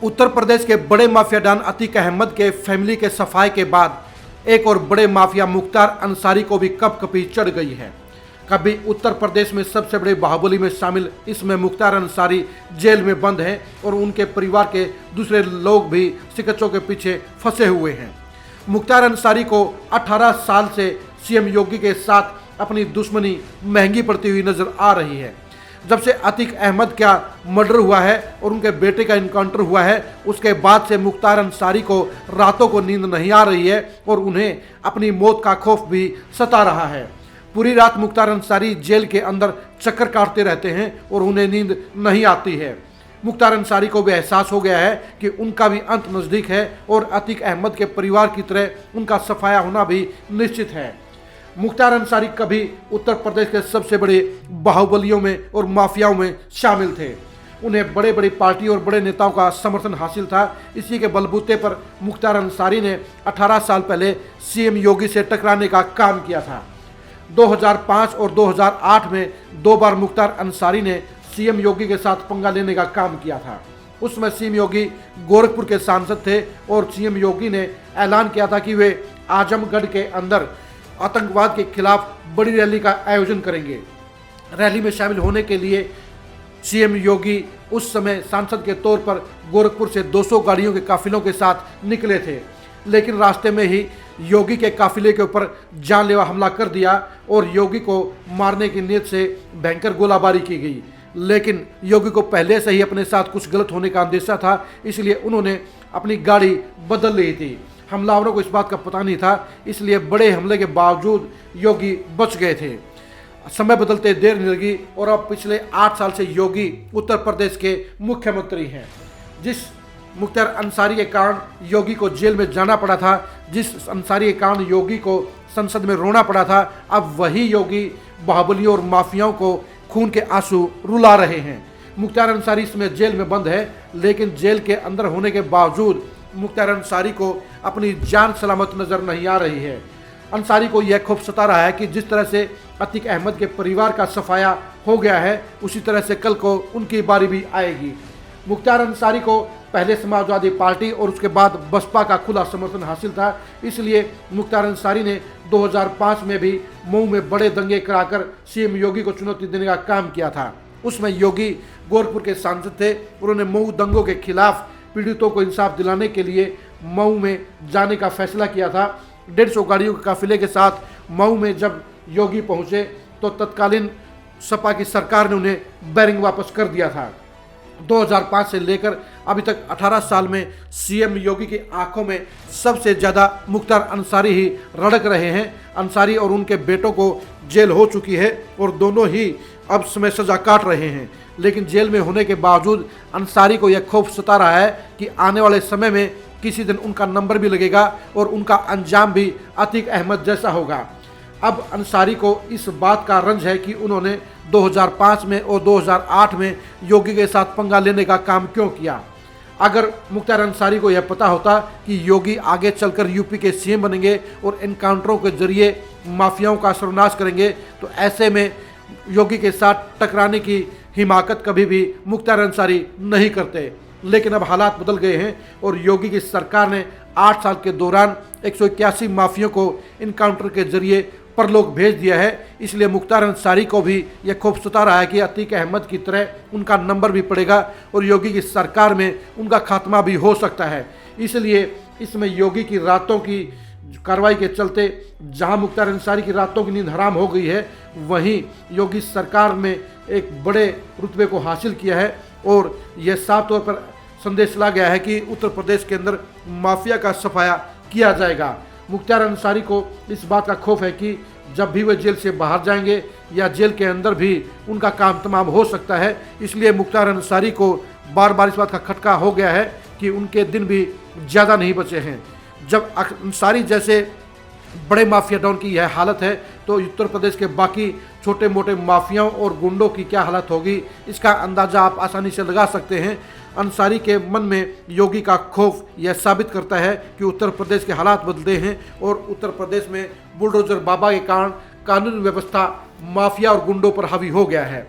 उत्तर प्रदेश के बड़े mafia don Atiq Ahmad के फैमिली के सफाई के बाद एक और बड़े माफिया मुख्तार अंसारी को भी कपकपी चढ़ गई है। कभी उत्तर प्रदेश में सबसे बड़े बाहुबली में शामिल इसमें मुख्तार अंसारी जेल में बंद हैं और उनके परिवार के दूसरे लोग भी शिकंजों के पीछे फंसे हुए हैं। मुख्तार अंसारी को 18 साल से सीएम योगी के साथ अपनी दुश्मनी महंगी पड़ती हुई नजर आ रही है। जब से अतीक अहमद का मर्डर हुआ है और उनके बेटे का इनकाउंटर हुआ है, उसके बाद से मुख्तार अंसारी को रातों को नींद नहीं आ रही है और उन्हें अपनी मौत का खौफ भी सता रहा है। पूरी रात मुख्तार अंसारी जेल के अंदर चक्कर काटते रहते हैं और उन्हें नींद नहीं आती है। मुख्तार अंसारी को भी एहसास हो गया है कि उनका भी अंत नज़दीक है और अतीक अहमद के परिवार की तरह उनका सफाया होना भी निश्चित है। मुख्तार अंसारी कभी उत्तर प्रदेश के सबसे बड़े बाहुबलियों में और माफियाओं में शामिल थे। उन्हें बड़े बड़ी पार्टी और बड़े नेताओं का समर्थन हासिल था। इसी के बलबूते पर मुख्तार अंसारी ने 18 साल पहले सीएम योगी से टकराने का काम किया था। 2005 और 2008 में 2 बार मुख्तार अंसारी ने सीएम योगी के साथ पंगा लेने का काम किया था। उसमें सीएम योगी गोरखपुर के सांसद थे और सीएम योगी ने ऐलान किया था कि वे आजमगढ़ के अंदर आतंकवाद के खिलाफ बड़ी रैली का आयोजन करेंगे। रैली में शामिल होने के लिए सीएम योगी उस समय सांसद के तौर पर गोरखपुर से 200 गाड़ियों के काफिलों के साथ निकले थे, लेकिन रास्ते में ही योगी के काफिले के ऊपर जानलेवा हमला कर दिया और योगी को मारने की नीयत से भयंकर गोलाबारी की गई। लेकिन योगी को पहले से ही अपने साथ कुछ गलत होने का अंदेशा था, इसलिए उन्होंने अपनी गाड़ी बदल ली थी। हमलावरों को इस बात का पता नहीं था, इसलिए बड़े हमले के बावजूद योगी बच गए थे। समय बदलते देर नहीं लगी और अब पिछले 8 साल से योगी उत्तर प्रदेश के मुख्यमंत्री हैं। जिस मुख्तार अंसारी के कारण योगी को जेल में जाना पड़ा था, जिस अंसारी के कारण योगी को संसद में रोना पड़ा था, अब वही योगी बाहुबलियों और माफियाओं को खून के आंसू रुला रहे हैं। मुख्तार अंसारी इसमें जेल में बंद है, लेकिन जेल के अंदर होने के बावजूद मुख्तार अंसारी को अपनी जान सलामत नजर नहीं आ रही है। अंसारी को यह खौफ सता रहा है कि जिस तरह से अतीक अहमद के परिवार का सफाया हो गया है, उसी तरह से कल को उनकी बारी भी आएगी। मुख्तार अंसारी को पहले समाजवादी पार्टी और उसके बाद बसपा का खुला समर्थन हासिल था, इसलिए मुख्तार अंसारी ने 2005 में भी मऊ में बड़े दंगे कराकर सीएम योगी को चुनौती देने का काम किया था। उसमें योगी गोरखपुर के सांसद थे। उन्होंने मऊ दंगों के खिलाफ पीड़ितों को इंसाफ दिलाने के लिए मऊ में जाने का फैसला किया था। 150 गाड़ियों के काफिले के साथ मऊ में जब योगी पहुंचे तो तत्कालीन सपा की सरकार ने उन्हें बैरिंग वापस कर दिया था। 2005 से लेकर अभी तक 18 साल में सीएम योगी की आंखों में सबसे ज़्यादा मुख्तार अंसारी ही रड़क रहे हैं। अंसारी और उनके बेटों को जेल हो चुकी है और दोनों ही अब समय सजा काट रहे हैं, लेकिन जेल में होने के बावजूद अंसारी को यह खौफ सता रहा है कि आने वाले समय में किसी दिन उनका नंबर भी लगेगा और उनका अंजाम भी अतीक अहमद जैसा होगा। अब अंसारी को इस बात का रंज है कि उन्होंने 2005 में और 2008 में योगी के साथ पंगा लेने का काम क्यों किया। अगर मुख्तार अंसारी को यह पता होता कि योगी आगे चलकर यूपी के सीएम बनेंगे और एनकाउंटरों के जरिए माफियाओं का सर्वनाश करेंगे, तो ऐसे में योगी के साथ टकराने की हिमाकत कभी भी मुख्तार अंसारी नहीं करते। लेकिन अब हालात बदल गए हैं और योगी की सरकार ने 8 साल के दौरान 181 माफियों को इनकाउंटर के जरिए परलोक भेज दिया है। इसलिए मुख्तार अंसारी को भी यह खौफ सता रहा है कि अतीक अहमद की तरह उनका नंबर भी पड़ेगा और योगी की सरकार में उनका खात्मा भी हो सकता है। इसलिए इसमें योगी की रातों की कार्रवाई के चलते जहां मुख्तार अंसारी की रातों की नींद हराम हो गई है, वहीं योगी सरकार में एक बड़े रुतबे को हासिल किया है और यह साफ तौर पर संदेश ला गया है कि उत्तर प्रदेश के अंदर माफिया का सफाया किया जाएगा। मुख्तार अंसारी को इस बात का खौफ है कि जब भी वे जेल से बाहर जाएंगे या जेल के अंदर भी उनका काम तमाम हो सकता है। इसलिए मुख्तार अंसारी को बार बार इस बात का खटका हो गया है कि उनके दिन भी ज़्यादा नहीं बचे हैं। जब अंसारी जैसे बड़े माफिया डॉन की यह हालत है, तो उत्तर प्रदेश के बाकी छोटे मोटे माफियाओं और गुंडों की क्या हालत होगी, इसका अंदाज़ा आप आसानी से लगा सकते हैं। अंसारी के मन में योगी का खौफ यह साबित करता है कि उत्तर प्रदेश के हालात बदलते हैं और उत्तर प्रदेश में बुलडोजर बाबा के कारण कानून व्यवस्था माफिया और गुंडों पर हावी हो गया है।